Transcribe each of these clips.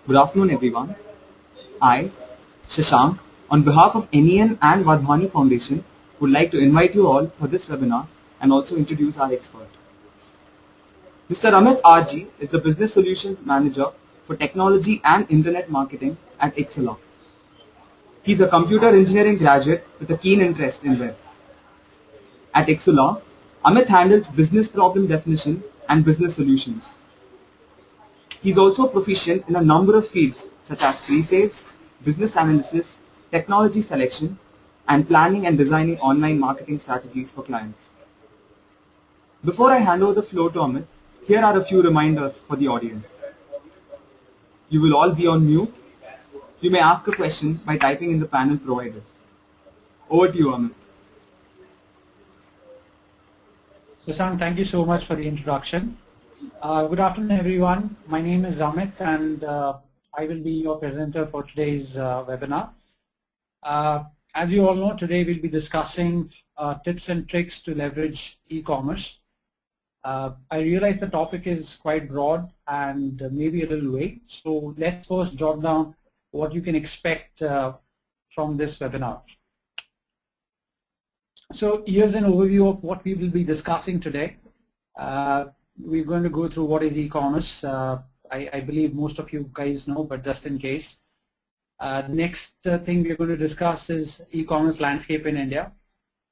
Good afternoon, everyone. I, Shashank, on behalf of NEN and Wadhwani Foundation, would like to invite you all for this webinar and also introduce our expert. Mr. Amit RG is the Business Solutions Manager for Technology and Internet Marketing at Iksula. He is a computer engineering graduate with a keen interest in web. At Iksula, Amit handles business problem definition and business solutions. He is also proficient in a number of fields such as pre-sales, business analysis, technology selection, and planning and designing online marketing strategies for clients. Before I hand over the floor to Amit, here are a few reminders for the audience. You will all be on mute. You may ask a question by typing in the panel provided. Over to you, Amit. Shashank, thank you so much for the introduction. Good afternoon, everyone. My name is Amit, and I will be your presenter for today's webinar. As you all know, today we'll be discussing tips and tricks to leverage e-commerce. I realize the topic is quite broad and maybe a little vague, so let's first jot down what you can expect from this webinar. So here's an overview of what we will be discussing today. We're going to go through what is e-commerce. I believe most of you guys know, but just in case. The next thing we're going to discuss is e-commerce landscape in India.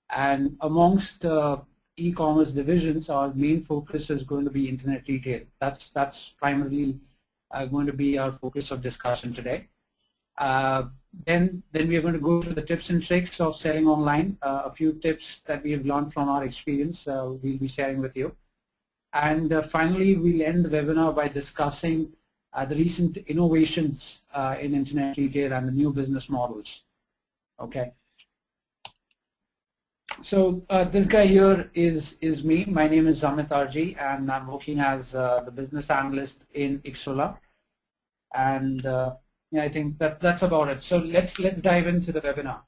And amongst e-commerce divisions, our main focus is going to be internet retail. That's primarily going to be our focus of discussion today. Then we are going to go through the tips and tricks of selling online, a few tips that we have learned from our experience we'll be sharing with you. And finally, we'll end the webinar by discussing the recent innovations in internet retail and the new business models. Okay. So this guy here is me. My name is Amit RG, and I'm working as the business analyst in Iksula. And yeah, I think that's about it. So let's dive into the webinar.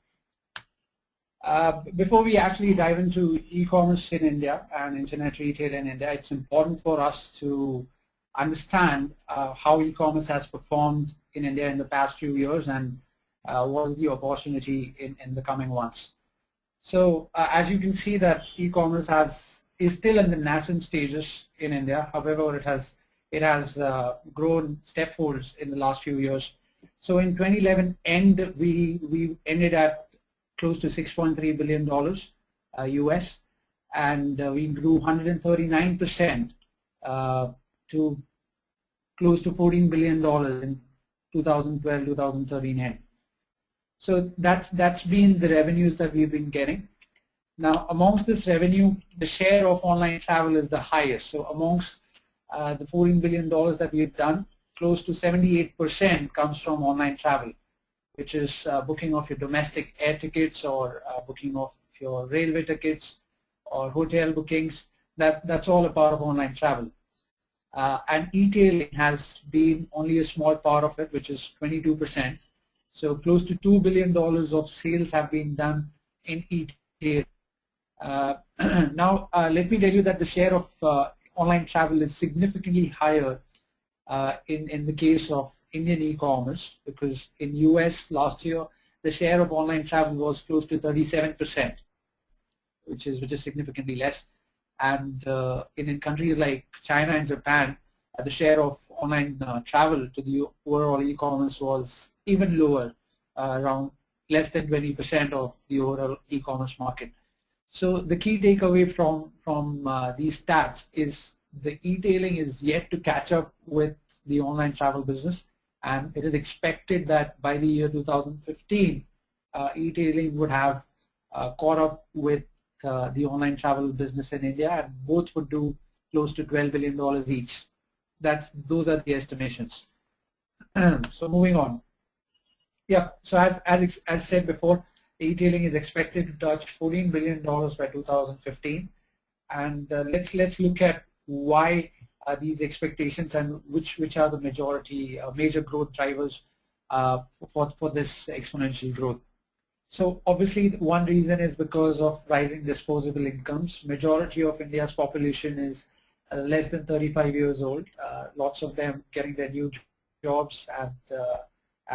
Before we actually dive into e-commerce in India and internet retail in India, it's important for us to understand how e-commerce has performed in India in the past few years and what is the opportunity in the coming ones. So as you can see that e-commerce is still in the nascent stages in India. However, it has grown stepfolds in the last few years. So in 2011 we ended at close to $6.3 billion US, and we grew 139% to close to $14 billion in 2012-2013 end. So that's been the revenues that we've been getting. Now, amongst this revenue, the share of online travel is the highest. So amongst the $14 billion that we've done, close to 78% comes from online travel, which is booking of your domestic air tickets or booking of your railway tickets or hotel bookings. That's all a part of online travel. And e-tailing has been only a small part of it, which is 22%. So close to $2 billion of sales have been done in e-tailing. Now, let me tell you that the share of online travel is significantly higher in the case of Indian e-commerce, because in US last year the share of online travel was close to 37%, which is significantly less. And in countries like China and Japan, the share of online travel to the overall e-commerce was even lower, around less than 20% of the overall e-commerce market. So the key takeaway from these stats is the e-tailing is yet to catch up with the online travel business, and it is expected that by the year 2015, e-tailing would have caught up with the online travel business in India, and both would do close to $12 billion each. Those are the estimations. So moving on. Yeah. So as said before, e-tailing is expected to touch $14 billion by 2015, and let's look at why these expectations and which are the major growth drivers for this exponential growth. So obviously one reason is because of rising disposable incomes. Majority of India's population is less than 35 years old. Lots of them getting their new jobs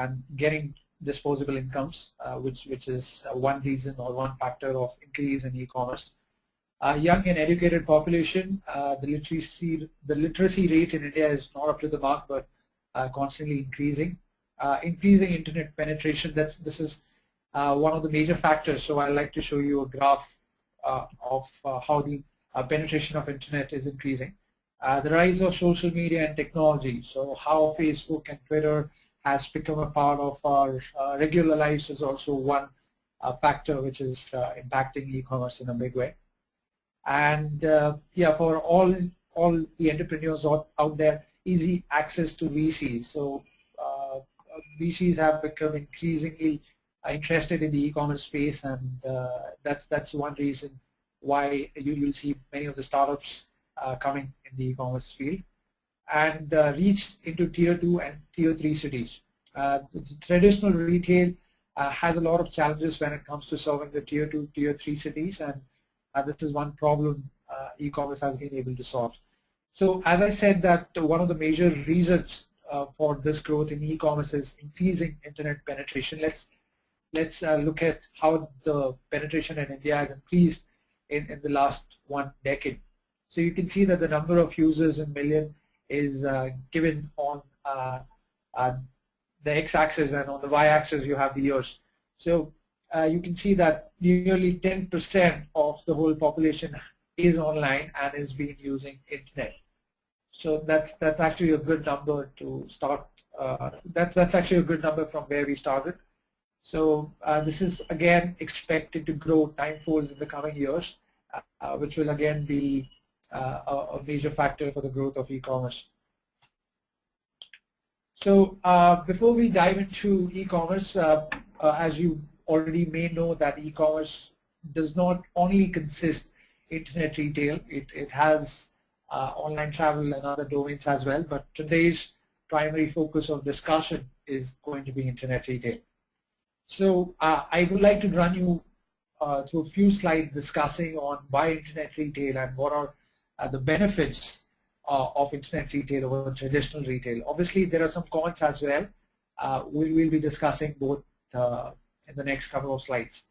and getting disposable incomes, which is one reason or one factor of increase in e-commerce. Young and educated population, the literacy rate in India is not up to the mark, but constantly increasing. Increasing internet penetration, this is one of the major factors. So I'd like to show you a graph of how the penetration of internet is increasing. The rise of social media and technology, so how Facebook and Twitter has become a part of our regular lives is also one factor which is impacting e-commerce in a big way. And yeah, for all the entrepreneurs out there, easy access to VCs. So VCs have become increasingly interested in the e-commerce space, and that's one reason why you'll see many of the startups coming in the e-commerce field. And reach into tier 2 and tier 3 cities. The traditional retail has a lot of challenges when it comes to serving the tier 2, tier 3 cities, and this is one problem e-commerce has been able to solve. So as I said, that one of the major reasons for this growth in e-commerce is increasing internet penetration. Let's look at how the penetration in India has increased in the last 1 decade. So you can see that the number of users in million is given on the x-axis, and on the y-axis you have the years. So you can see that nearly 10% of the whole population is online and is being using internet. So that's actually a good number to start. That's actually a good number from where we started. So this is again expected to grow timefolds in the coming years, which will again be a major factor for the growth of e-commerce. So before we dive into e-commerce, as you already may know, that e-commerce does not only consist internet retail. It has online travel and other domains as well, but today's primary focus of discussion is going to be internet retail. So I would like to run you through a few slides discussing on why internet retail and what are the benefits of internet retail over traditional retail. Obviously, there are some cons as well. We'll be discussing both in the next couple of slides.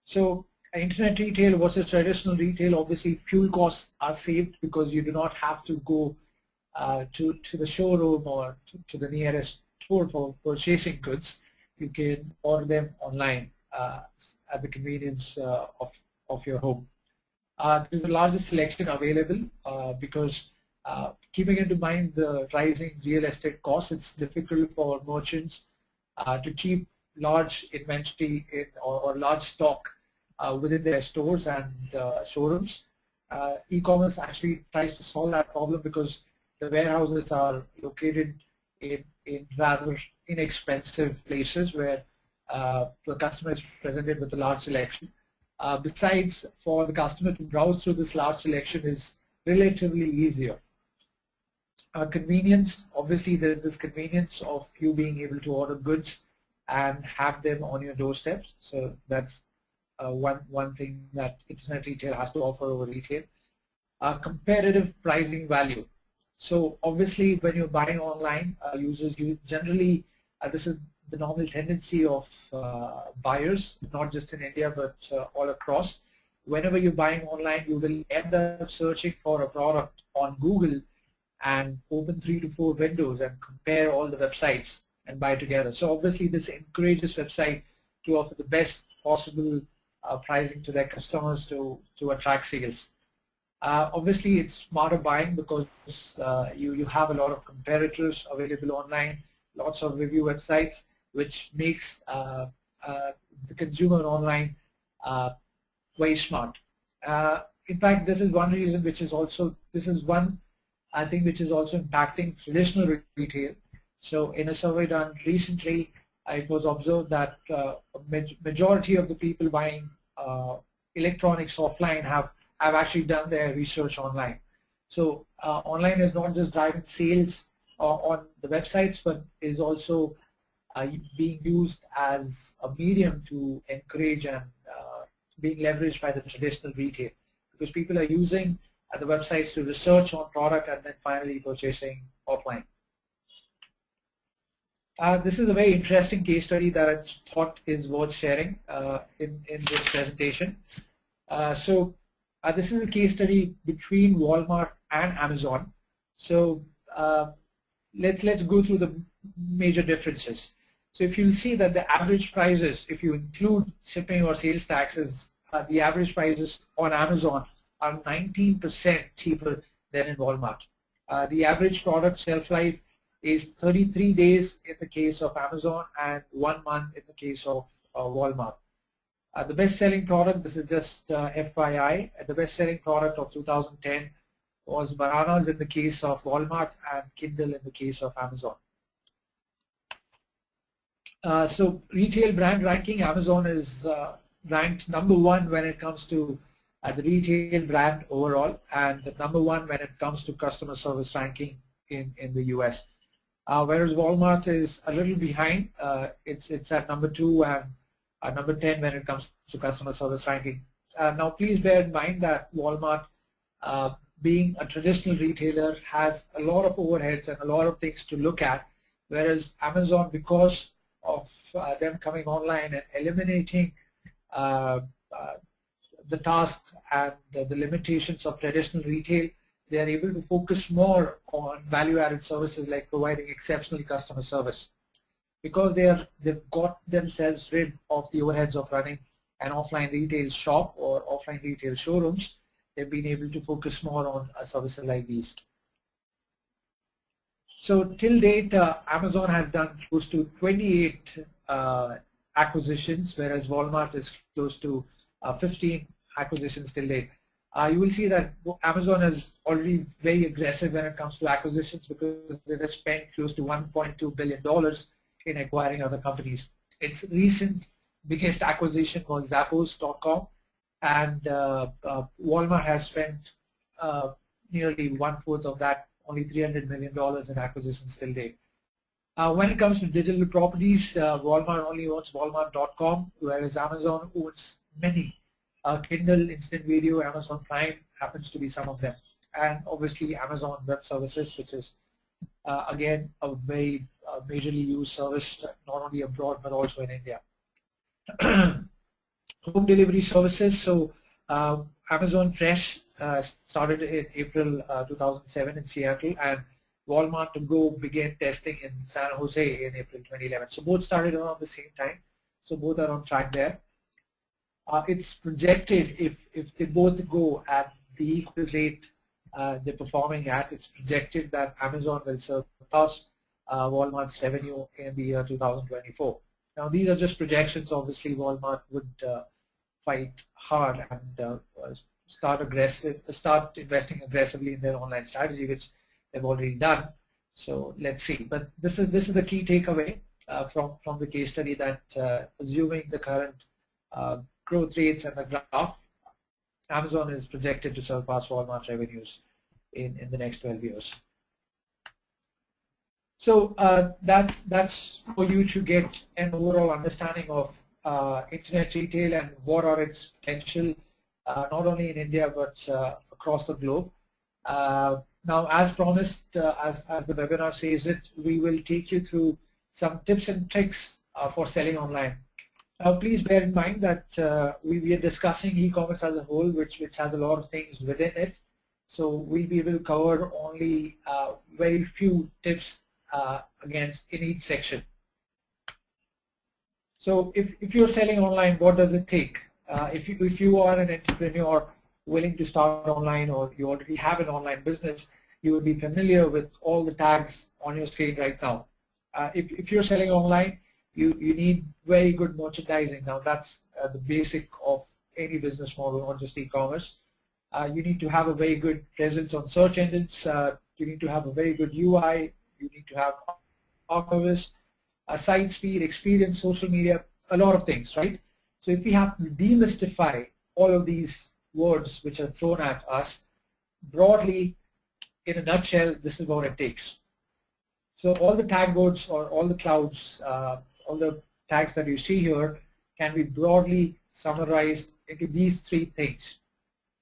So internet retail versus traditional retail, obviously fuel costs are saved because you do not have to go to the showroom or to the nearest store for purchasing goods. You can order them online at the convenience of your home. There's the largest selection available because keeping in mind the rising real estate costs, it's difficult for merchants to keep large inventory or large stock within their stores and showrooms. E-commerce actually tries to solve that problem because the warehouses are located in rather inexpensive places where the customer is presented with a large selection. Besides, for the customer to browse through this large selection is relatively easier. Convenience, obviously there's this convenience of you being able to order goods and have them on your doorstep. So that's one thing that internet retail has to offer over retail. Competitive pricing value. So obviously when you're buying online, users generally, this is the normal tendency of buyers, not just in India but all across. Whenever you're buying online, you will end up searching for a product on Google and open 3 to 4 windows and compare all the websites and buy together. So obviously this encourages website to offer the best possible pricing to their customers to attract sales. Obviously it's smarter buying because you have a lot of competitors available online, lots of review websites, which makes the consumer online very smart. In fact, this is one reason which is also, I think, which is also impacting traditional retail. So in a survey done recently, it was observed that a majority of the people buying electronics offline have actually done their research online. So online is not just driving sales on the websites, but is also being used as a medium to encourage and being leveraged by the traditional retail, because people are using the websites to research on product and then finally purchasing offline. This is a very interesting case study that I thought is worth sharing in this presentation. This is a case study between Walmart and Amazon. So let's go through the major differences. So if you see that the average prices, if you include shipping or sales taxes, the average prices on Amazon are 19% cheaper than in Walmart. The average product shelf life is 33 days in the case of Amazon and 1 month in the case of Walmart. The best-selling product, this is just FYI, the best-selling product of 2010 was bananas in the case of Walmart and Kindle in the case of Amazon. So retail brand ranking, Amazon is ranked #1 when it comes to the retail brand overall, and #1 when it comes to customer service ranking in the US. Whereas Walmart is a little behind. It's at #2 and #10 when it comes to customer service ranking. Now please bear in mind that Walmart, being a traditional retailer, has a lot of overheads and a lot of things to look at, whereas Amazon, because of them coming online and eliminating the tasks and the limitations of traditional retail, they are able to focus more on value-added services like providing exceptional customer service. Because they've got themselves rid of the overheads of running an offline retail shop or offline retail showrooms, they've been able to focus more on services like these. So till date, Amazon has done close to 28 acquisitions, whereas Walmart is close to 15 acquisitions till date. You will see that Amazon is already very aggressive when it comes to acquisitions because they have spent close to $1.2 billion in acquiring other companies. Its recent biggest acquisition was Zappos.com, and Walmart has spent nearly 1/4 of that, only $300 million in acquisitions till date. When it comes to digital properties, Walmart only owns Walmart.com, whereas Amazon owns many. Kindle, Instant Video, Amazon Prime happens to be some of them, and obviously Amazon Web Services, which is again a very majorly used service not only abroad but also in India. Home delivery services. So Amazon Fresh started in April 2007 in Seattle, and Walmart To Go began testing in San Jose in April 2011. So both started around the same time. So both are on track there. It's projected if they both go at the equal rate they're performing at, it's projected that Amazon will surpass Walmart's revenue in the year 2024. Now these are just projections. Obviously Walmart would fight hard and start investing aggressively in their online strategy, which they've already done. So let's see. But this is the key takeaway from the case study, that assuming the current growth rates and the graph, Amazon is projected to surpass Walmart revenues in the next 12 years. So that's for you to get an overall understanding of internet retail and what are its potential, not only in India but across the globe. Now, as promised, as the webinar says it, we will take you through some tips and tricks for selling online. Now, please bear in mind that we are discussing e-commerce as a whole, which has a lot of things within it. So we'll be able to cover only very few tips against in each section. So if you're selling online, what does it take? If you are an entrepreneur willing to start online, or you already have an online business, you will be familiar with all the tags on your screen right now. If you're selling online, you need very good merchandising. Now that's the basic of any business model, not just e-commerce. You need to have a very good presence on search engines. You need to have a very good UI. You need to have service, site speed, experience, social media, a lot of things, right? So if we have to demystify all of these words which are thrown at us, broadly, in a nutshell, this is what it takes. So all the tag words or all the clouds, all the tags that you see here can be broadly summarized into these three things: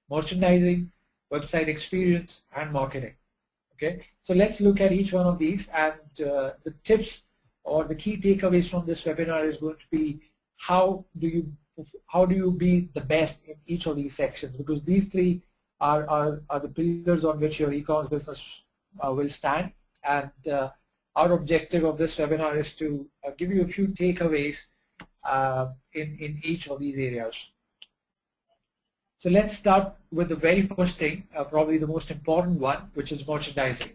merchandising, website experience, and marketing. Okay, so let's look at each one of these and the tips or the key takeaways from this webinar is going to be how do you be the best in each of these sections, because these three are the pillars on which your e-commerce business will stand. And our objective of this webinar is to give you a few takeaways in each of these areas. So let's start with the very first thing, probably the most important one, which is merchandising.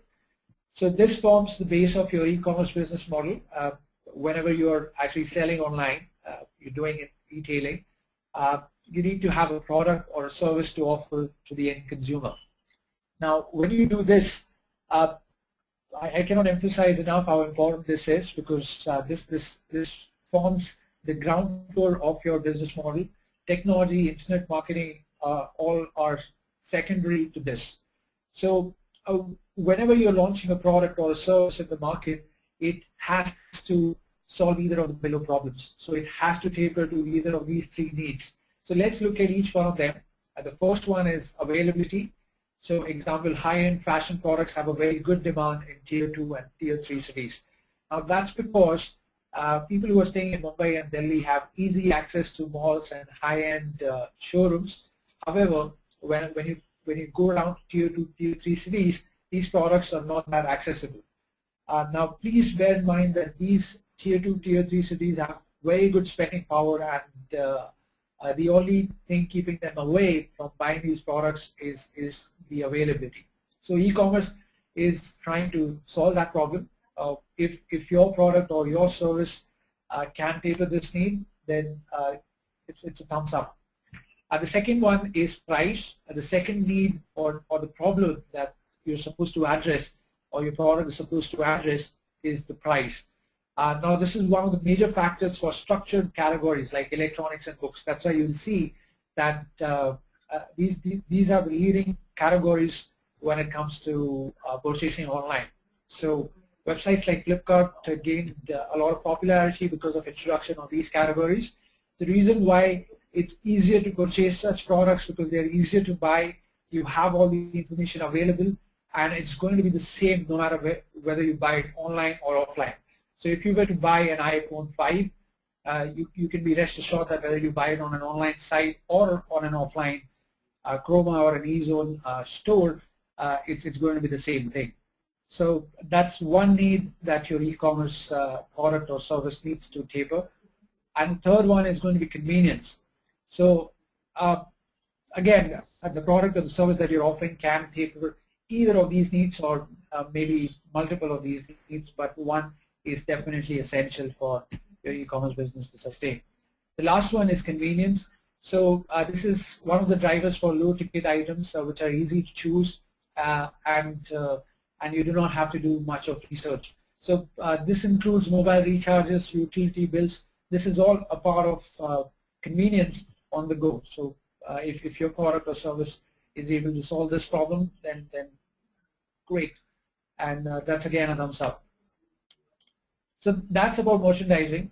So this forms the base of your e-commerce business model. Whenever you're actually selling online, you're doing it retailing, you need to have a product or a service to offer to the end consumer. Now, when you do this, I cannot emphasize enough how important this is, because this forms the ground floor of your business model. Technology, internet marketing, all are secondary to this. So whenever you're launching a product or a service in the market, it has to solve either of the below problems. So it has to taper to either of these three needs. So let's look at each one of them. The first one is availability. So example, high-end fashion products have a very good demand in Tier 2 and Tier 3 cities. Now that's because people who are staying in Mumbai and Delhi have easy access to malls and high-end showrooms. However, when you go around Tier 2, Tier 3 cities, these products are not that accessible. Now, please bear in mind that these Tier 2, Tier 3 cities have very good spending power, and the only thing keeping them away from buying these products is the availability. So e-commerce is trying to solve that problem. If your product or your service can taper this need, then it's a thumbs up. The second one is price. The second need or the problem that you're supposed to address, or your product is supposed to address, is the price. Now this is one of the major factors for structured categories like electronics and books. That's why you'll see that these are the leading categories when it comes to purchasing online. So websites like Flipkart gained a lot of popularity because of introduction of these categories. The reason why it's easier to purchase such products, because they're easier to buy, you have all the information available, and it's going to be the same no matter whether you buy it online or offline. So if you were to buy an iPhone 5, you can be rest assured that whether you buy it on an online site or on an offline Chroma or an eZone store, it's going to be the same thing. So that's one need that your e-commerce product or service needs to taper. And the third one is going to be convenience. So again, the product or the service that you're offering can taper either of these needs, or maybe multiple of these needs, but one is definitely essential for your e-commerce business to sustain. The last one is convenience. So this is one of the drivers for low-ticket items, which are easy to choose, and you do not have to do much of research. So this includes mobile recharges, utility bills. This is all a part of convenience on the go. So if your product or service is able to solve this problem, then great, and that's again a thumbs up. So that's about merchandising.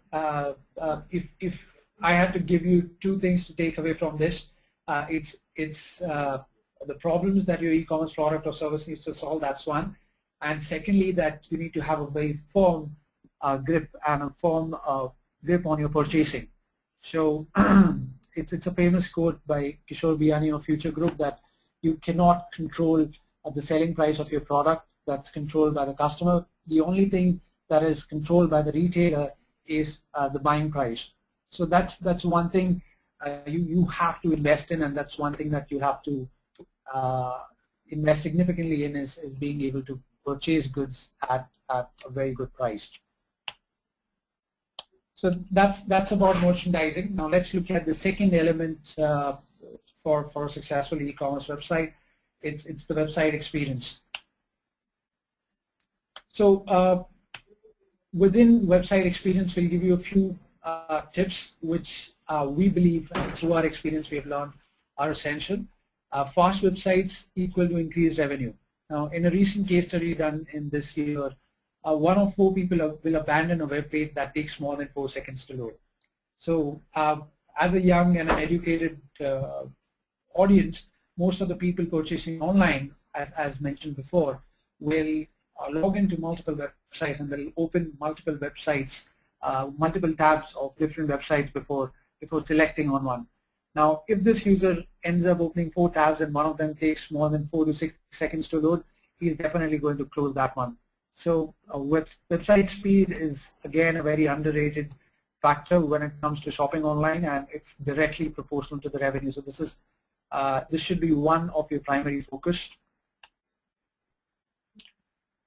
If I had to give you two things to take away from this, it's the problems that your e-commerce product or service needs to solve. That's one, and secondly, that you need to have a very firm grip and a firm grip on your purchasing. So it's a famous quote by Kishore Biyani of Future Group that you cannot control the selling price of your product. That's controlled by the customer. The only thing that is controlled by the retailer is the buying price. So that's one thing you have to invest in, and that's one thing that you have to invest significantly in is being able to purchase goods at a very good price. So that's about merchandising. Now let's look at the second element for a successful e-commerce website. It's the website experience. So within website experience, we'll give you a few tips which we believe, through our experience, we have learned are essential. Fast websites equal to increased revenue. Now, in a recent case study done in this year, 1 of 4 people will abandon a web page that takes more than 4 seconds to load. So, as a young and educated audience, most of the people purchasing online, as mentioned before, will log into multiple websites and they'll open multiple websites, multiple tabs of different websites before selecting on one. Now, if this user ends up opening 4 tabs and one of them takes more than 4 to 6 seconds to load, he's definitely going to close that one. So website speed is again a very underrated factor when it comes to shopping online, and it's directly proportional to the revenue. So this should be one of your primary focus.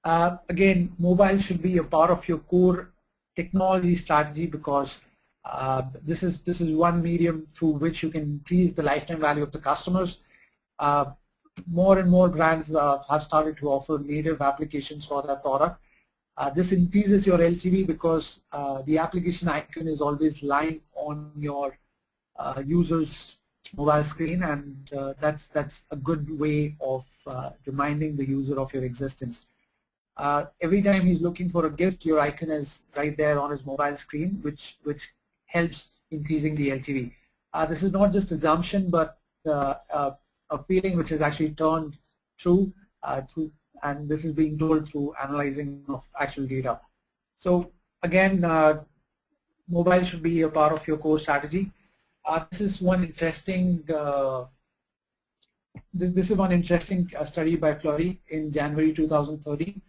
Again, mobile should be a part of your core technology strategy because this is one medium through which you can increase the lifetime value of the customers. More and more brands have started to offer native applications for their product. This increases your LTV because the application icon is always lying on your user's mobile screen, and that's a good way of reminding the user of your existence. Every time he's looking for a gift, your icon is right there on his mobile screen, which helps increasing the LTV. This is not just assumption, but a feeling which is actually turned true, and this is being told through analyzing of actual data. So again, mobile should be a part of your core strategy. This is one interesting study by Fleury in January 2013.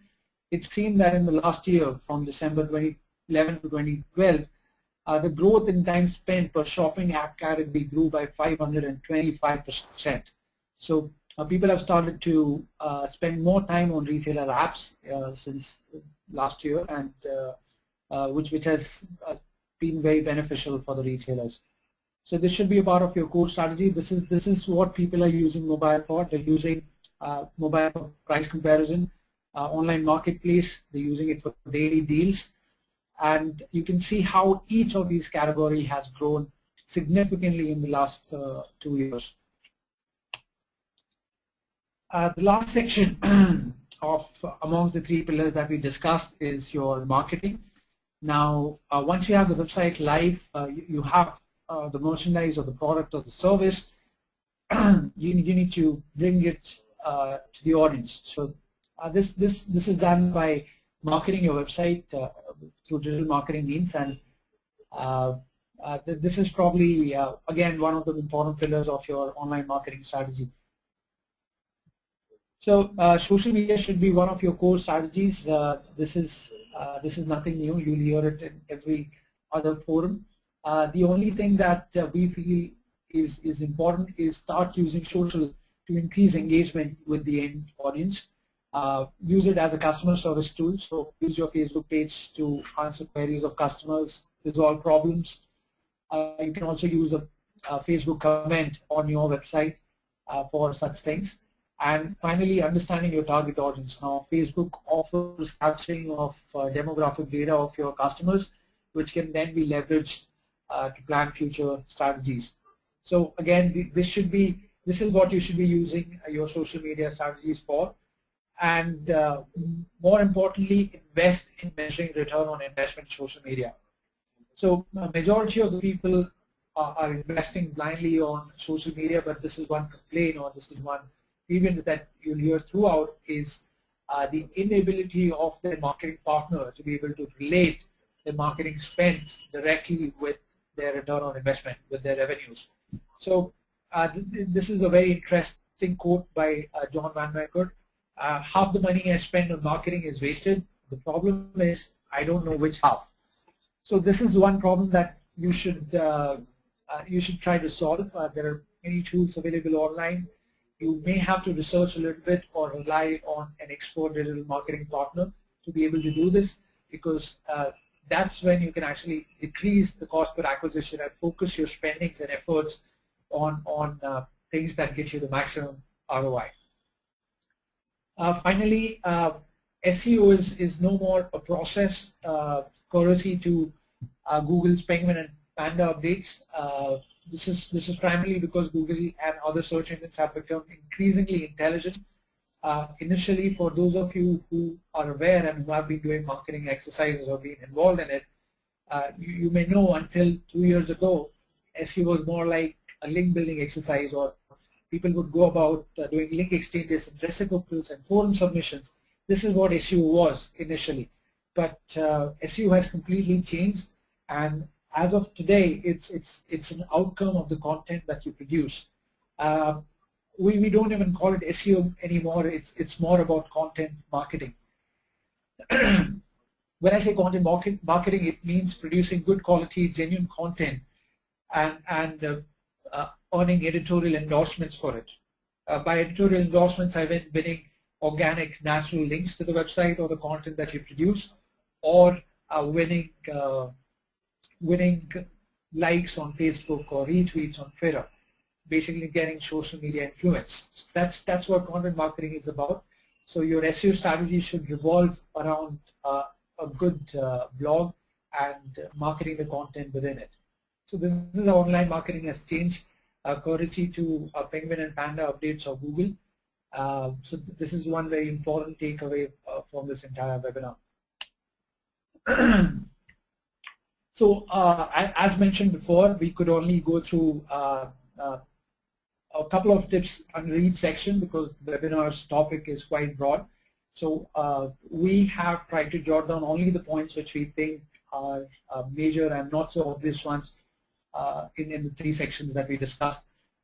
It's seen that in the last year, from December 2011 to 2012, the growth in time spent per shopping app category grew by 525%. So people have started to spend more time on retailer apps since last year, and which has been very beneficial for the retailers. So this should be a part of your core strategy. This is what people are using mobile for. They're using mobile for price comparison, online marketplace. They're using it for daily deals, and you can see how each of these categories has grown significantly in the last 2 years. The last section of amongst the 3 pillars that we discussed is your marketing. Now, once you have the website live, you have the merchandise or the product or the service, you need to bring it to the audience. So this is done by marketing your website through digital marketing means, and this is probably again one of the important pillars of your online marketing strategy. So social media should be one of your core strategies. This is nothing new. You'll hear it in every other forum. The only thing that we feel is important is start using social to increase engagement with the end audience. Use it as a customer service tool. So use your Facebook page to answer queries of customers, resolve problems. You can also use a Facebook comment on your website for such things. And finally, understanding your target audience. Now, Facebook offers capturing of demographic data of your customers, which can then be leveraged to plan future strategies. So again, this is what you should be using your social media strategies for. And more importantly, invest in measuring return on investment in social media. So a majority of the people are investing blindly on social media, but this is one complaint, or this is one grievance that you'll hear throughout, is the inability of their marketing partner to be able to relate their marketing spends directly with their return on investment, with their revenues. So this is a very interesting quote by John Van Weyckert. Half the money I spend on marketing is wasted. The problem is I don't know which half. So this is one problem that you should try to solve. There are many tools available online. You may have to research a little bit or rely on an expert digital marketing partner to be able to do this, because that's when you can actually decrease the cost per acquisition and focus your spendings and efforts on things that get you the maximum ROI. Finally, SEO is no more a process courtesy to Google's Penguin and Panda updates. This is primarily because Google and other search engines have become increasingly intelligent. Initially, for those of you who are aware and who have been doing marketing exercises or been involved in it, you may know until 2 years ago, SEO was more like a link building exercise, or people would go about doing link exchanges and recipropals and forum submissions, this is what SEO was initially, but SEO has completely changed, and as of today, it's an outcome of the content that you produce. We don't even call it SEO anymore. It's more about content marketing. When I say content marketing, it means producing good quality, genuine content, and earning editorial endorsements for it. By editorial endorsements, I mean winning organic, natural links to the website or the content that you produce, or winning likes on Facebook or retweets on Twitter, basically getting social media influence. That's what content marketing is about. So your SEO strategy should revolve around a good blog and marketing the content within it. So this is how online marketing has changed, courtesy to Penguin and Panda updates of Google. So this is one very important takeaway from this entire webinar. So as mentioned before, we could only go through a couple of tips under each section because the webinar's topic is quite broad. So we have tried to jot down only the points which we think are major and not so obvious ones in the three sections that we discussed.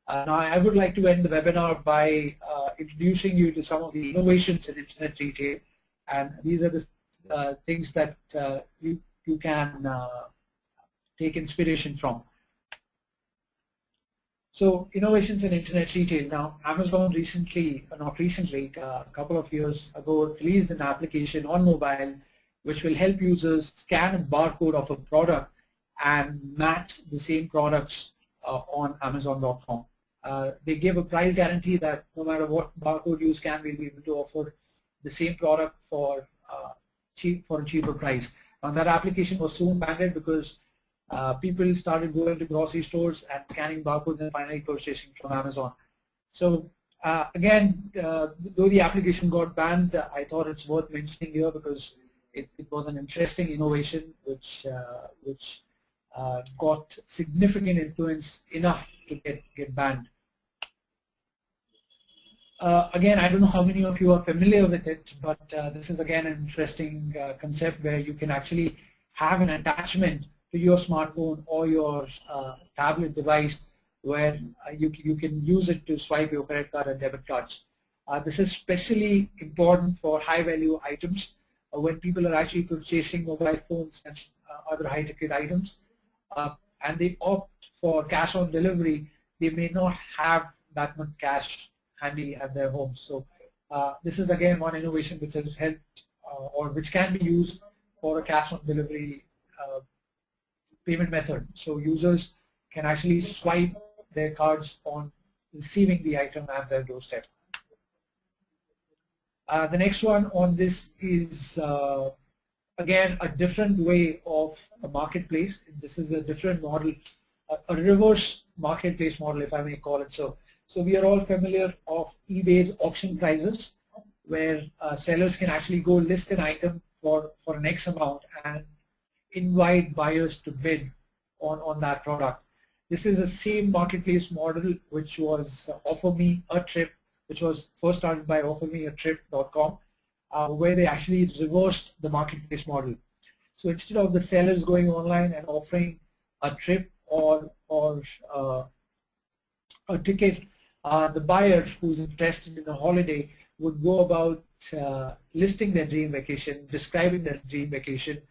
Now I would like to end the webinar by introducing you to some of the innovations in internet retail, and these are the things that you can take inspiration from. So innovations in internet retail. Now Amazon recently, not recently, a couple of years ago, released an application on mobile which will help users scan a barcode of a product and match the same products on Amazon.com. They give a price guarantee that no matter what barcode you scan, we'll be able to offer the same product for a cheaper price. And that application was soon banned because people started going to grocery stores and scanning barcodes and finally purchasing from Amazon. So again, though the application got banned, I thought it's worth mentioning here because it was an interesting innovation which got significant influence enough to get banned. Again, I don't know how many of you are familiar with it, but this is again an interesting concept where you can actually have an attachment to your smartphone or your tablet device where you can use it to swipe your credit card and debit cards. This is especially important for high-value items when people are actually purchasing mobile phones and other high-ticket items, and they opt for cash on delivery. They may not have that much cash handy at their home. So this is again one innovation which has helped or which can be used for a cash on delivery payment method. So users can actually swipe their cards on receiving the item at their doorstep. The next one on this is again a different way of a marketplace. This is a different model, a reverse marketplace model, if I may call it so. So we are all familiar of eBay's auction prices, where sellers can actually go list an item for an X amount and invite buyers to bid on that product. This is the same marketplace model which was Offer Me a Trip, which was first started by offermeatrip.com, where they actually reversed the marketplace model. So instead of the sellers going online and offering a trip or a ticket, the buyer who's interested in a holiday would go about listing their dream vacation, describing their dream vacation,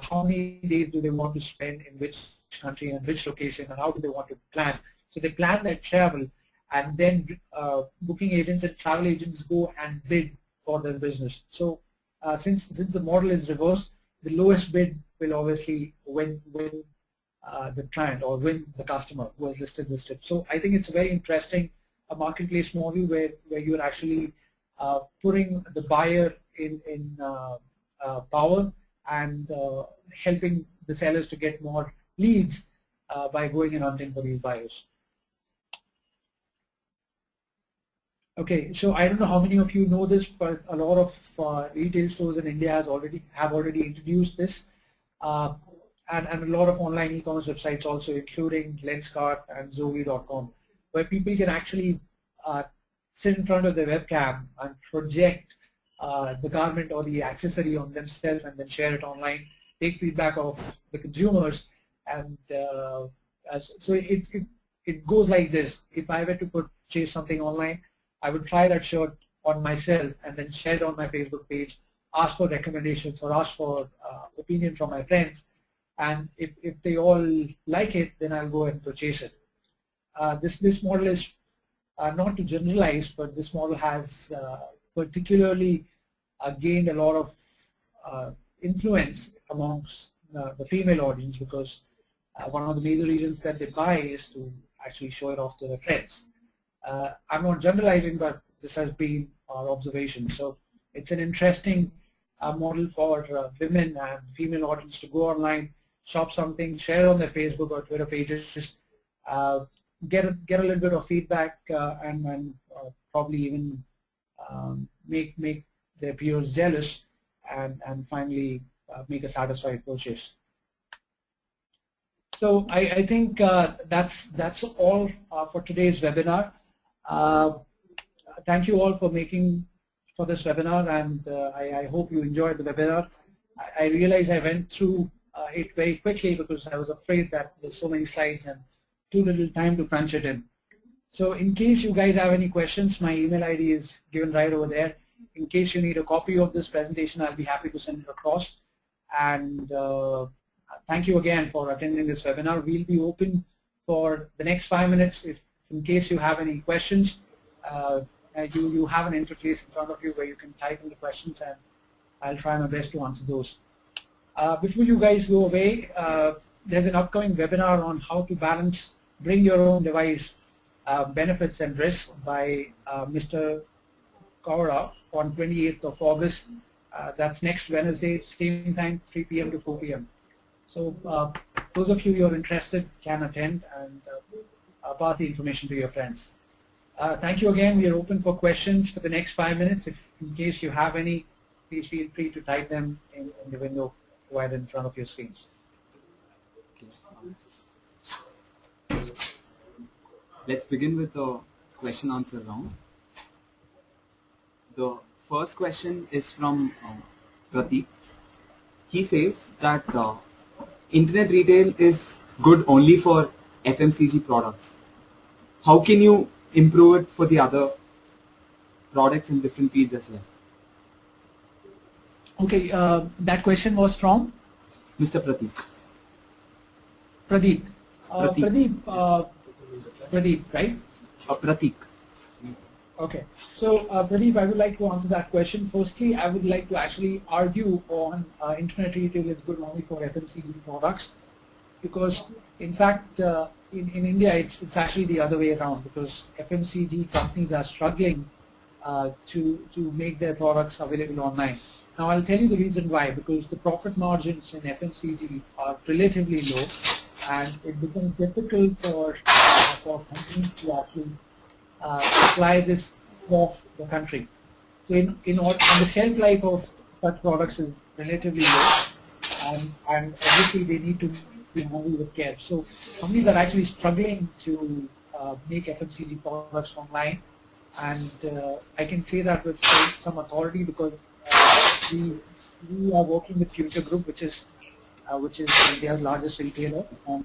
how many days do they want to spend in which country and which location, and how do they want to plan. So they plan their travel, and then booking agents and travel agents go and bid for their business. So since the model is reversed, the lowest bid will obviously win the client or win the customer who has listed this trip. So I think it's very interesting, a marketplace model where you're actually putting the buyer in power and helping the sellers to get more leads by going and hunting for these buyers. Okay, so I don't know how many of you know this, but a lot of retail stores in India have already introduced this, and a lot of online e-commerce websites also, including Lenskart and Zoe.com, where people can actually sit in front of their webcam and project the garment or the accessory on themselves and then share it online, take feedback of the consumers, and so it goes like this. If I were to purchase something online, I would try that shirt on myself and then share it on my Facebook page, ask for recommendations or ask for opinion from my friends, and if they all like it, then I'll go and purchase it. This model is not to generalize, but this model has particularly gained a lot of influence amongst the female audience, because one of the major reasons that they buy is to actually show it off to their friends. I'm not generalizing, but this has been our observation. So it's an interesting model for women and female audience to go online, shop something, share on their Facebook or Twitter pages, get a little bit of feedback, and probably even make their peers jealous, and finally make a satisfied purchase. So I think that's all for today's webinar. Thank you all for this webinar, and I hope you enjoyed the webinar. I realize I went through it very quickly because I was afraid that there's so many slides and too little time to crunch it in. So in case you guys have any questions, my email ID is given right over there. In case you need a copy of this presentation, I'll be happy to send it across. And thank you again for attending this webinar. We'll be open for the next 5 minutes. If in case you have any questions, you have an interface in front of you where you can type in the questions, and I'll try my best to answer those. Before you guys go away, there's an upcoming webinar on how to balance bring your own device benefits and risks by Mr. Kaura on 28th of August. That's next Wednesday, same time, 3 p.m. to 4 p.m. So those of you who are interested can attend and pass the information to your friends. Thank you again. We are open for questions for the next 5 minutes. If in case you have any, please feel free to type them in the window right in front of your screens. Let's begin with the question answer round. The first question is from Pratik. He says that internet retail is good only for FMCG products. How can you improve it for the other products in different fields as well? Okay, that question was from Mr. Pratik. Pradeep. Pradeep, right? Pratik. Okay. So, Pradeep, I would like to answer that question. Firstly, I would like to actually argue on internet retail is good only for FMCG products, because, in fact, in India, it's actually the other way around, because FMCG companies are struggling to make their products available online. Now, I'll tell you the reason why, because the profit margins in FMCG are relatively low, and it becomes difficult for companies to actually supply this off the country. So, on the shelf life of such products is relatively low, and obviously they need to be handled with care. So, companies are actually struggling to make FMCG products online, and I can say that with some authority, because we are working with Future Group, which is India's largest retailer, and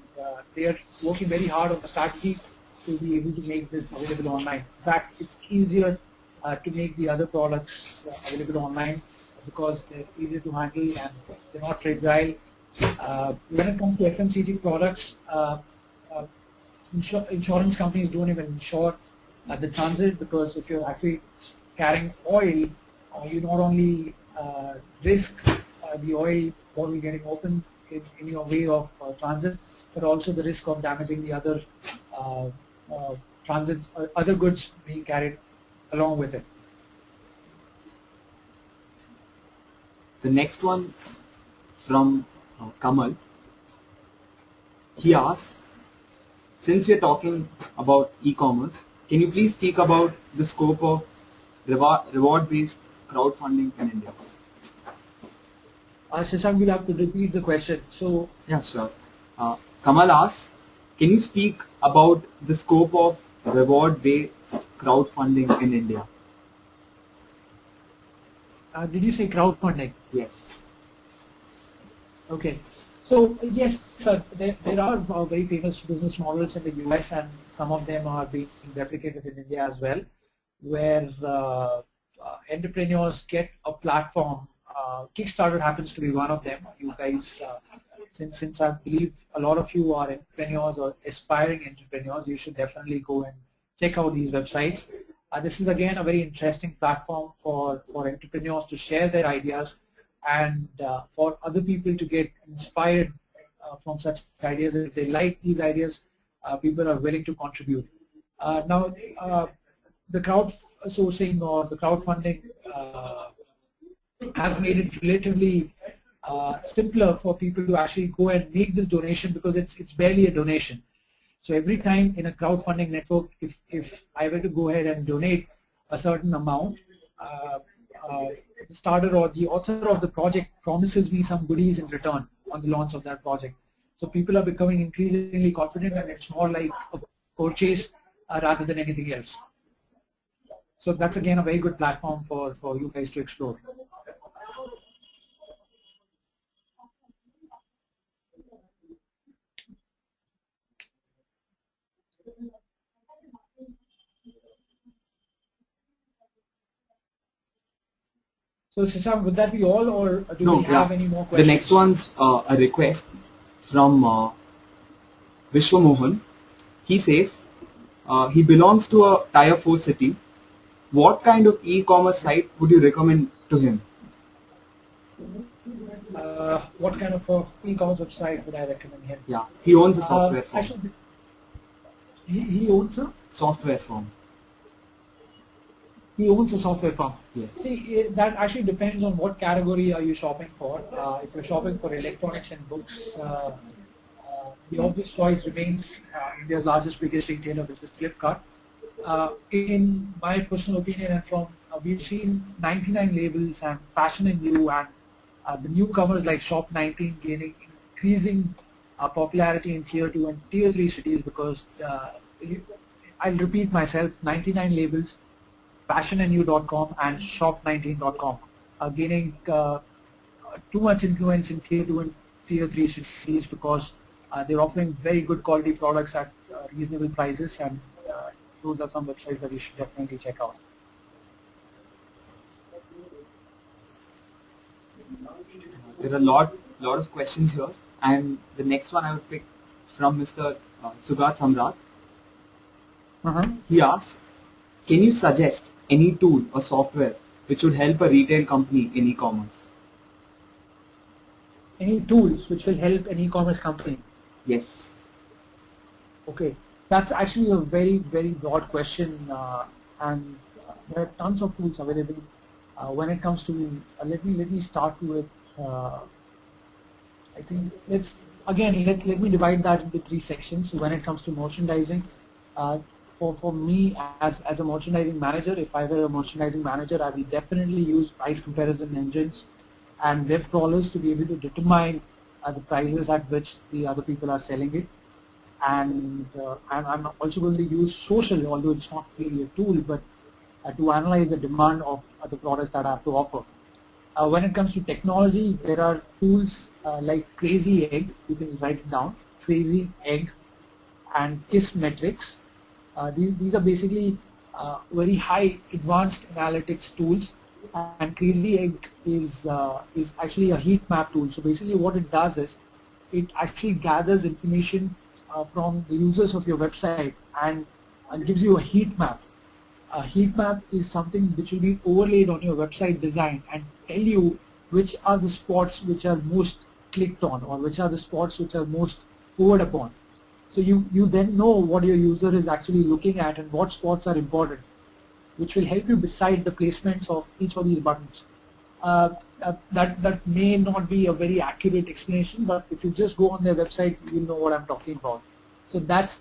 they are working very hard on the strategy to be able to make this available online. In fact, it's easier to make the other products available online because they're easier to handle and they're not fragile. When it comes to FMCG products, insurance companies don't even insure the transit, because if you're actually carrying oil, you not only risk the oil bottle getting open in your way of transit, but also the risk of damaging the other transits or other goods being carried along with it. The next one's from Kamal. He asks, since we're talking about e-commerce, can you please speak about the scope of reward-based crowdfunding in India? Shashank, we'll have to repeat the question. So, yeah, sure. Kamal asks, can you speak about the scope of reward-based crowdfunding in India? Did you say crowdfunding? Yes. Okay. So yes, there are very famous business models in the US, and some of them are being replicated in India as well, where entrepreneurs get a platform. Kickstarter happens to be one of them. You guys, since I believe a lot of you are entrepreneurs or aspiring entrepreneurs, you should definitely go and check out these websites. This is again a very interesting platform for entrepreneurs to share their ideas, and for other people to get inspired from such ideas. If they like these ideas, people are willing to contribute. Now, the crowdsourcing or the crowdfunding has made it relatively simpler for people to actually go and make this donation, because it's barely a donation. So every time in a crowdfunding network, if I were to go ahead and donate a certain amount, the starter or the author of the project promises me some goodies in return on the launch of that project. So people are becoming increasingly confident, and it's more like a purchase rather than anything else. So that's again a very good platform for you guys to explore. So Shashank, would that be all, or do we have any more questions? The next one's a request from Vishwa Mohan. He says he belongs to a Tier 4 city. What kind of e-commerce site would you recommend to him? What kind of e-commerce website would I recommend him? Yeah, he owns a software firm. He owns a software firm. He owns a software firm. Yes. See, that actually depends on what category are you shopping for. If you're shopping for electronics and books, the obvious choice remains India's largest, biggest retailer, which is Flipkart. In my personal opinion, and from we've seen 99 Labels and Fashion and You and the newcomers like Shop 19 gaining increasing popularity in Tier 2 and Tier 3 cities, because I'll repeat myself: 99 Labels, fashionandyou.com and shop19.com are gaining too much influence in Tier 2 and Tier 3 cities, because they're offering very good quality products at reasonable prices, and those are some websites that you should definitely check out. There are a lot of questions here, and the next one I would pick from Mr. Sugat Samrat. He asks, can you suggest any tool or software which would help a retail company in e-commerce? Any tools which will help an e-commerce company? Yes. Okay, that's actually a very, very broad question, and there are tons of tools available. When it comes to, let me start with, I think let me divide that into 3 sections. So when it comes to merchandising, for me as a merchandising manager, if I were a merchandising manager, I will definitely use price comparison engines and web crawlers to be able to determine the prices at which the other people are selling it. And I'm also going to use social, although it's not really a tool, but to analyze the demand of the products that I have to offer. When it comes to technology, there are tools like Crazy Egg, you can write it down, Crazy Egg and Kissmetrics. These are basically very high advanced analytics tools, and Crazy Egg is actually a heat map tool. So basically what it does is it actually gathers information from the users of your website and gives you a heat map. A heat map is something which will be overlaid on your website design and tell you which are the spots which are most clicked on, or which are the spots which are most forward upon. So you then know what your user is actually looking at and what spots are important, which will help you decide the placements of each of these buttons. That may not be a very accurate explanation, but if you just go on their website, you'll know what I'm talking about. So that's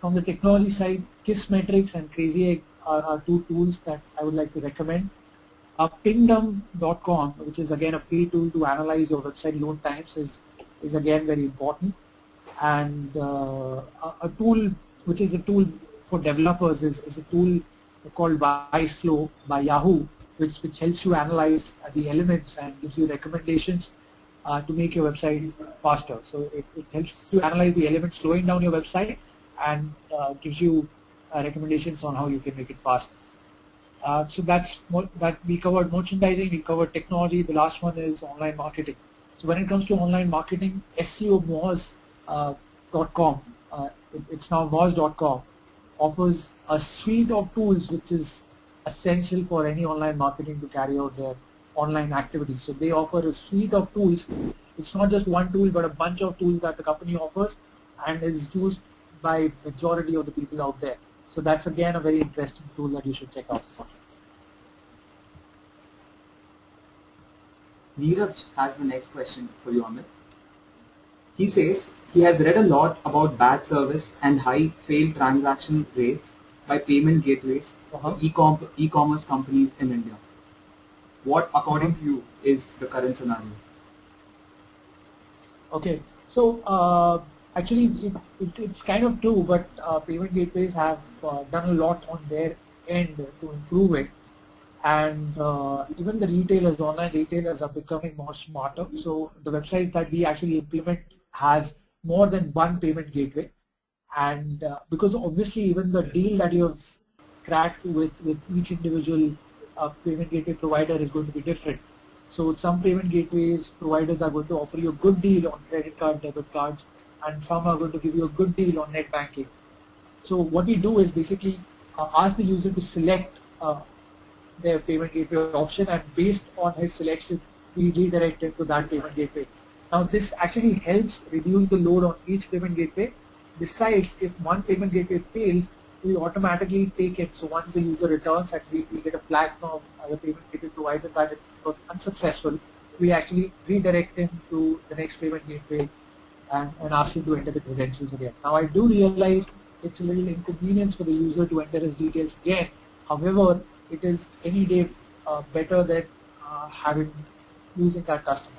from the technology side. Kissmetrics and Crazy Egg are 2 tools that I would like to recommend. Pingdom.com, which is again a free tool to analyze your website load times, is again very important. And a tool which is a tool for developers is a tool called Wiseflow by Yahoo, which helps you analyze the elements and gives you recommendations to make your website faster. So it helps you analyze the elements slowing down your website and gives you recommendations on how you can make it faster. So that we covered merchandising, we covered technology. The last one is online marketing. So when it comes to online marketing, SEOmoz.com, it's now moz.com, offers a suite of tools which is essential for any online marketing to carry out their online activities. So they offer a suite of tools. It's not just one tool, but a bunch of tools that the company offers and is used by majority of the people out there. So that's again a very interesting tool that you should check out. Neeraj has the next question for you, Amit. He says he has read a lot about bad service and high failed transaction rates by payment gateways for e-commerce companies in India. What, according to you, is the current scenario? Okay, so actually it's kind of true, but payment gateways have done a lot on their end to improve it. And even the retailers, the online retailers are becoming more smarter. So the websites that we actually implement has more than one payment gateway. And because obviously even the deal that you have cracked with each individual payment gateway provider is going to be different. So some payment gateways providers are going to offer you a good deal on credit card, debit cards, and some are going to give you a good deal on net banking. So what we do is basically ask the user to select their payment gateway option, and based on his selection, we redirect him to that payment gateway. Now this actually helps reduce the load on each payment gateway. Besides, if one payment gateway fails, we automatically take it. So once the user returns and we get a flag from the payment gateway provider that it was unsuccessful, we actually redirect him to the next payment gateway and ask him to enter the credentials again. Now I do realize it's a little inconvenience for the user to enter his details again. However, it is any day better than losing that customer.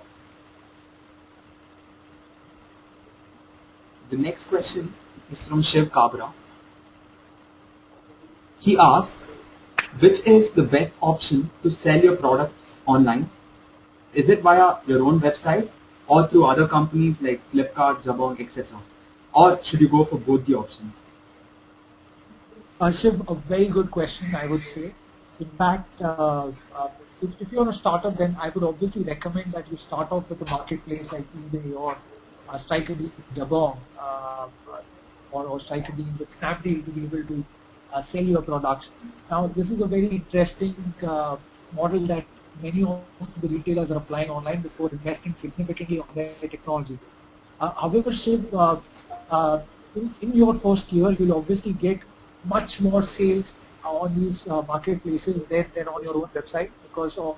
The next question is from Shiv Kabra. He asks, which is the best option to sell your products online? Is it via your own website or through other companies like Flipkart, Jabong, etc.? Or should you go for both the options? Shiv, a very good question, I would say. In fact, if you're a startup, then I would obviously recommend that you start off with a marketplace like eBay or strike a deal with Jabong or strike a deal with Snapdeal to be able to sell your products. Now, this is a very interesting model that many of the retailers are applying online before investing significantly on their technology. However, Shiv, in your first year, you'll obviously get much more sales on these marketplaces than on your own website because of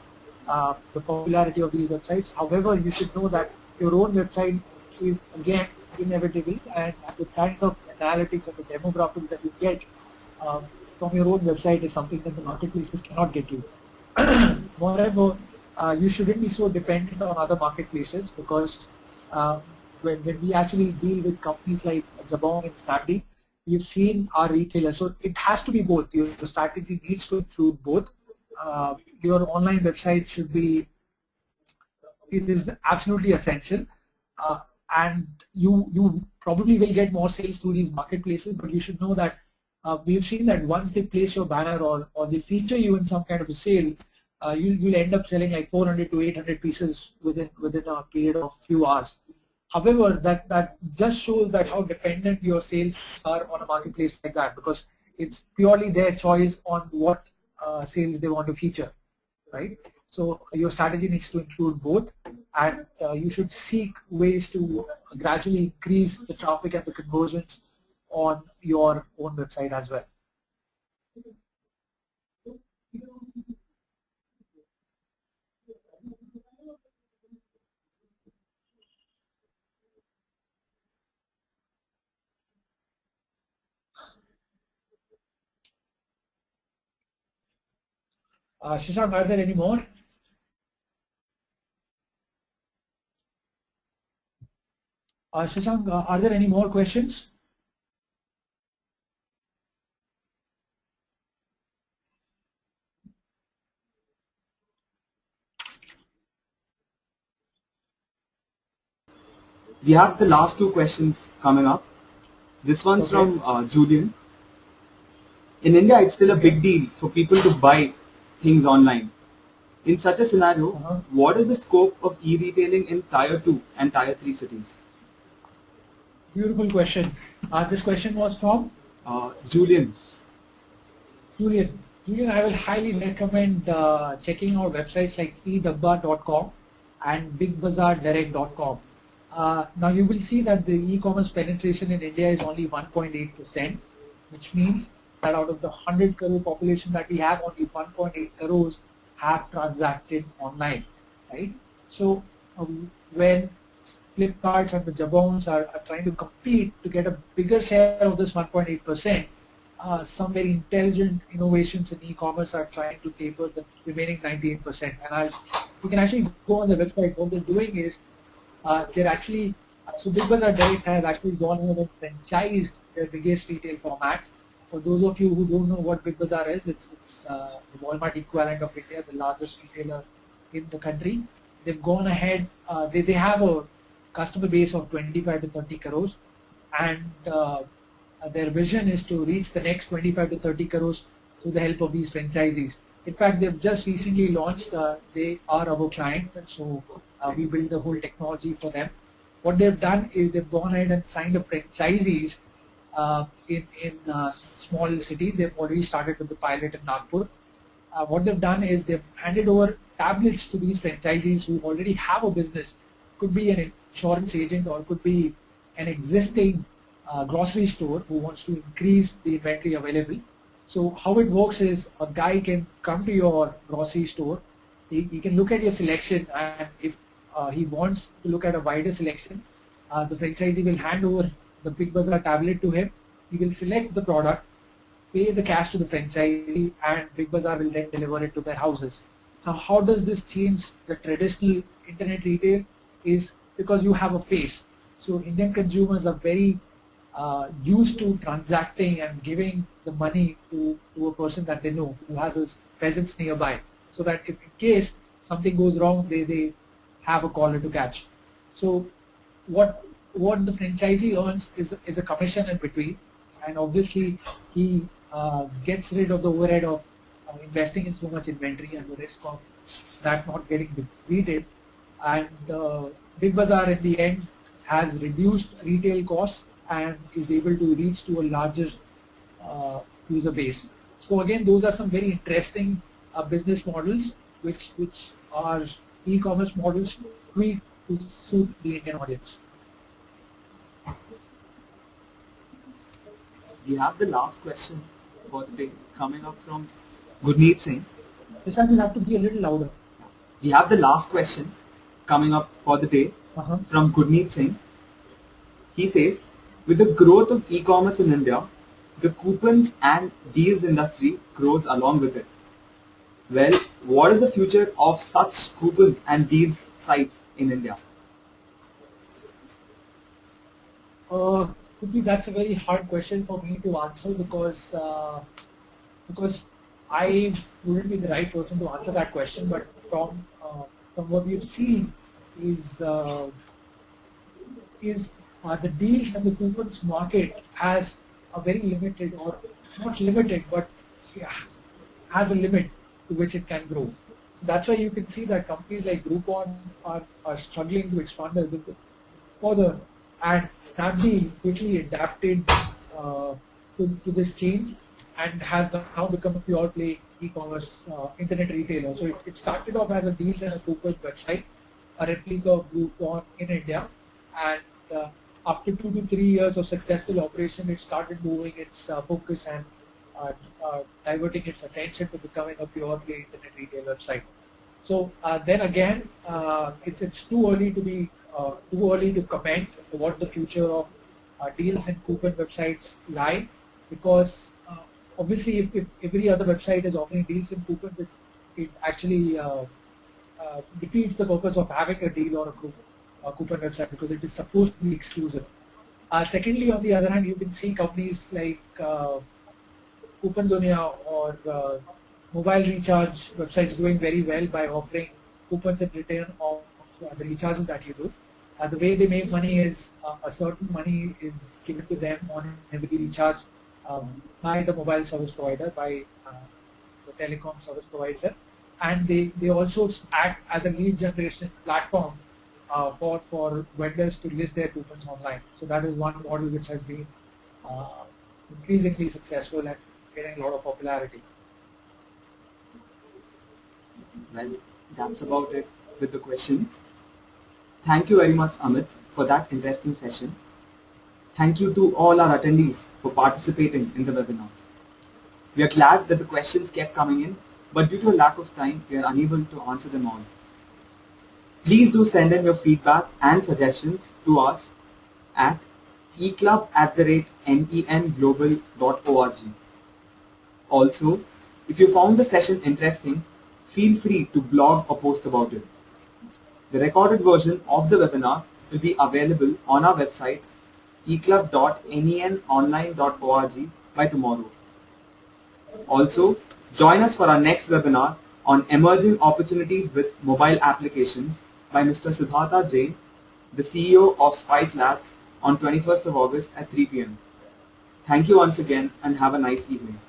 the popularity of these websites. However, you should know that your own website is again inevitable, and the kind of analytics and the demographics that you get from your own website is something that the marketplaces cannot get you. Moreover, you shouldn't be so dependent on other marketplaces because when we actually deal with companies like Jabong and Snapdeal, we've seen our retailers. So it has to be both. Your strategy needs to include both. Your online website should be, it is absolutely essential. And you probably will get more sales through these marketplaces, but you should know that we've seen that once they place your banner or they feature you in some kind of a sale, you'll end up selling like 400 to 800 pieces within a period of few hours. However, that just shows that how dependent your sales are on a marketplace like that, because it's purely their choice on what sales they want to feature, right? So your strategy needs to include both, and you should seek ways to gradually increase the traffic and the conversions on your own website as well. Shashank, are there any more? Shashank, are there any more questions? We have the last two questions coming up. This one's from Julian. In India, it's still a big deal for people to buy things online. In such a scenario, what is the scope of e-retailing in Tier 2 and Tier 3 cities? Beautiful question. This question was from? Julian. Julian, I will highly recommend checking out websites like edabba.com and bigbazaardirect.com. Now you will see that the e-commerce penetration in India is only 1.8%, which means that out of the 100 crore population that we have, only 1.8 crores have transacted online, right? So when Flipkarts and the Jabons are trying to compete to get a bigger share of this 1.8%, some very intelligent innovations in e-commerce are trying to taper the remaining 98%. And you can actually go on the website. What they're doing is they're actually, so Big Bazaar Direct has actually gone ahead and franchised their biggest retail format. For those of you who don't know what Big Bazaar is, it's the Walmart equivalent of India, the largest retailer in the country. They've gone ahead, they have a customer base of 25 to 30 crores, and their vision is to reach the next 25 to 30 crores through the help of these franchisees. In fact, they've just recently launched, they are our client, so we build the whole technology for them. What they've done is they've gone ahead and signed up franchisees in small cities. They've already started with the pilot in Nagpur. What they've done is they've handed over tablets to these franchisees who already have a business. Could be an insurance agent or could be an existing grocery store who wants to increase the inventory available. So how it works is a guy can come to your grocery store, he can look at your selection, and if he wants to look at a wider selection, the franchisee will hand over the Big Bazaar tablet to him. He will select the product, pay the cash to the franchisee, and Big Bazaar will then deliver it to their houses. Now how does this change the traditional internet retail? Is because you have a face. So Indian consumers are very used to transacting and giving the money to a person that they know, who has a presence nearby, so that if in case something goes wrong, they have a caller to catch. So what the franchisee earns is a commission in between, and obviously he gets rid of the overhead of investing in so much inventory and the risk of that not getting depleted. And Big Bazaar in the end has reduced retail costs and is able to reach to a larger user base. So again, those are some very interesting business models which are e-commerce models tweaked to suit the Indian audience. We have the last question for the day coming up from Gurneet Singh. This time you have to be a little louder. We have the last question coming up for the day from Gurneet Singh. He says, with the growth of e-commerce in India, the coupons and deals industry grows along with it. Well, what is the future of such coupons and deals sites in India? That's a very hard question for me to answer because I wouldn't be the right person to answer that question. But from what we've seen is the deals and the coupons market has a very limited, or not limited, but has a limit to which it can grow. So that's why you can see that companies like Groupon are struggling to expand their business further, and Snapdeal quickly adapted to this change and has now become a pure play e-commerce internet retailer. So it started off as a deals and a coupons website, a replica of Groupon in India, and after 2 to 3 years of successful operation, it started moving its focus and diverting its attention to becoming a pure play internet retail website. So then again, it's too early to comment what the future of deals and coupon websites lie, because obviously if every other website is offering deals and coupons, it actually defeats the purpose of having a deal or a coupon website, because it is supposed to be exclusive. Secondly, on the other hand, you can see companies like Coupon Dunia or mobile recharge websites doing very well by offering coupons in return of the recharges that you do. The way they make money is a certain money is given to them on every recharge by the mobile service provider, by the telecom service provider, and they also act as a lead generation platform for vendors to list their coupons online. So that is one model which has been increasingly successful and getting a lot of popularity. Well, that's about it with the questions. Thank you very much, Amit, for that interesting session. Thank you to all our attendees for participating in the webinar. We are glad that the questions kept coming in, but due to a lack of time, we are unable to answer them all. Please do send in your feedback and suggestions to us at eclub@nenglobal.org. Also, if you found the session interesting, feel free to blog or post about it. The recorded version of the webinar will be available on our website eclub.nenonline.org by tomorrow. Also, join us for our next webinar on emerging opportunities with mobile applications by Mr. Siddhartha Jain, the CEO of Spice Labs, on 21st of August at 3 p.m. Thank you once again and have a nice evening.